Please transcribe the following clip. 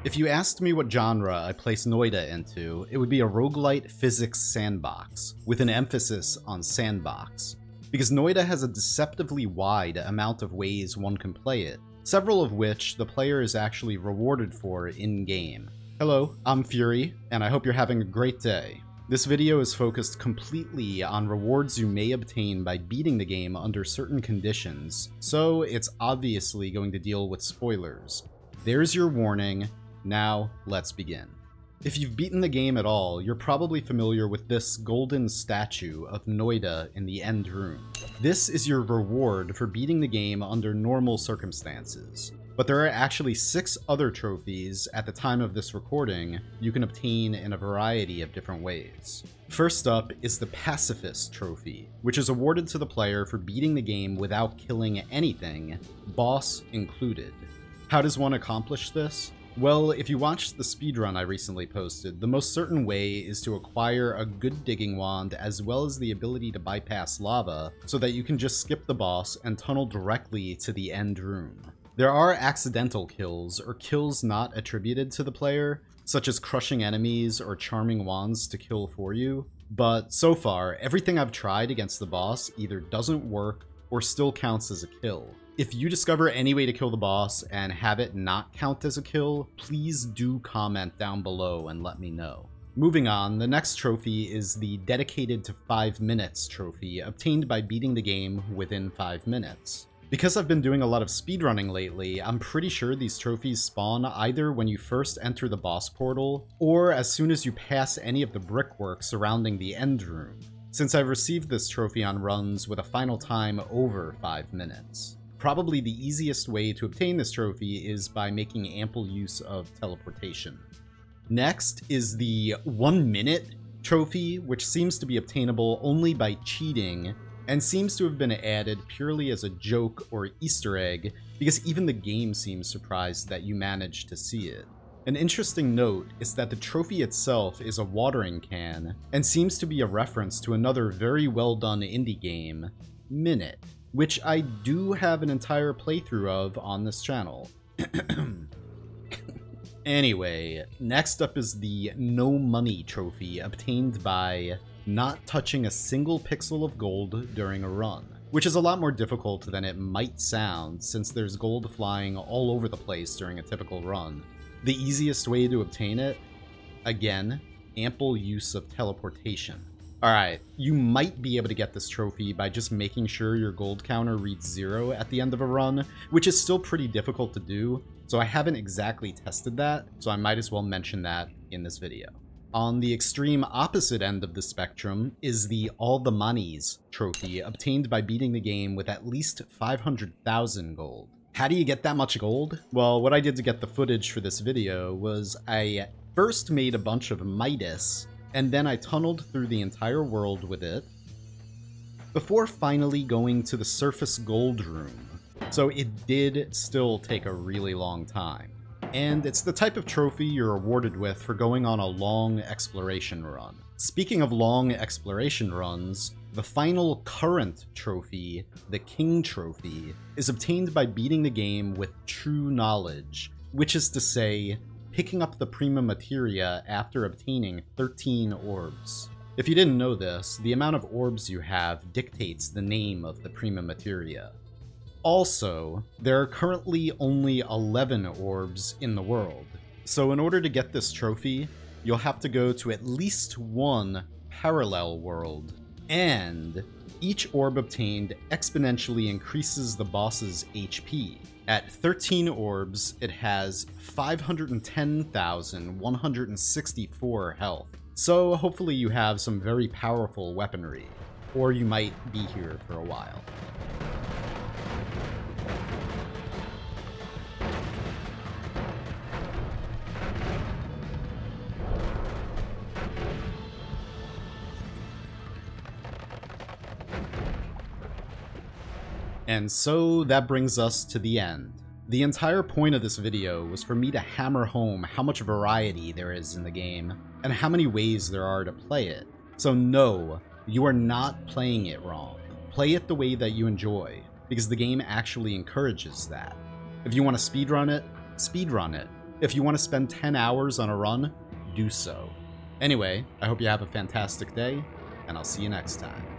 If you asked me what genre I place Noita into, it would be a roguelite physics sandbox, with an emphasis on sandbox. Because Noita has a deceptively wide amount of ways one can play it, several of which the player is actually rewarded for in-game. Hello, I'm Fury, and I hope you're having a great day. This video is focused completely on rewards you may obtain by beating the game under certain conditions, so it's obviously going to deal with spoilers. There's your warning. Now, let's begin. If you've beaten the game at all, you're probably familiar with this golden statue of Noita in the end room. This is your reward for beating the game under normal circumstances. But there are actually 6 other trophies at the time of this recording you can obtain in a variety of different ways. First up is the Pacifist trophy, which is awarded to the player for beating the game without killing anything, boss included. How does one accomplish this? Well, if you watched the speedrun I recently posted, the most certain way is to acquire a good digging wand as well as the ability to bypass lava so that you can just skip the boss and tunnel directly to the end room. There are accidental kills, or kills not attributed to the player, such as crushing enemies or charming wands to kill for you, but so far, everything I've tried against the boss either doesn't work or still counts as a kill. If you discover any way to kill the boss and have it not count as a kill, please do comment down below and let me know. Moving on, the next trophy is the Dedicated to 5 Minutes trophy, obtained by beating the game within 5 minutes. Because I've been doing a lot of speedrunning lately, I'm pretty sure these trophies spawn either when you first enter the boss portal, or as soon as you pass any of the brickwork surrounding the end room, since I've received this trophy on runs with a final time over 5 minutes. Probably the easiest way to obtain this trophy is by making ample use of teleportation. Next is the 1 minute trophy, which seems to be obtainable only by cheating, and seems to have been added purely as a joke or Easter egg, because even the game seems surprised that you managed to see it. An interesting note is that the trophy itself is a watering can, and seems to be a reference to another very well done indie game, Minute, which I do have an entire playthrough of on this channel. Anyway, next up is the No Money trophy, obtained by not touching a single pixel of gold during a run, which is a lot more difficult than it might sound since there's gold flying all over the place during a typical run. The easiest way to obtain it? Again, ample use of teleportation. Alright, you might be able to get this trophy by just making sure your gold counter reads 0 at the end of a run, which is still pretty difficult to do, so I haven't exactly tested that, so I might as well mention that in this video. On the extreme opposite end of the spectrum is the All the Monies trophy, obtained by beating the game with at least 500,000 gold. How do you get that much gold? Well, what I did to get the footage for this video was I first made a bunch of Midas, and then I tunneled through the entire world with it, before finally going to the surface gold room. So it did still take a really long time. And it's the type of trophy you're awarded with for going on a long exploration run. Speaking of long exploration runs, the final current trophy, the King Trophy, is obtained by beating the game with true knowledge, which is to say, picking up the prima materia after obtaining 13 orbs. If you didn't know this, the amount of orbs you have dictates the name of the prima materia. Also, there are currently only 11 orbs in the world, so in order to get this trophy, you'll have to go to at least one parallel world, and each orb obtained exponentially increases the boss's HP. At 13 orbs, it has 510,164 health. So hopefully you have some very powerful weaponry, or you might be here for a while. And so that brings us to the end. The entire point of this video was for me to hammer home how much variety there is in the game, and how many ways there are to play it. So no, you are not playing it wrong. Play it the way that you enjoy, because the game actually encourages that. If you want to speedrun it, If you want to spend 10 hours on a run, do so. Anyway, I hope you have a fantastic day, and I'll see you next time.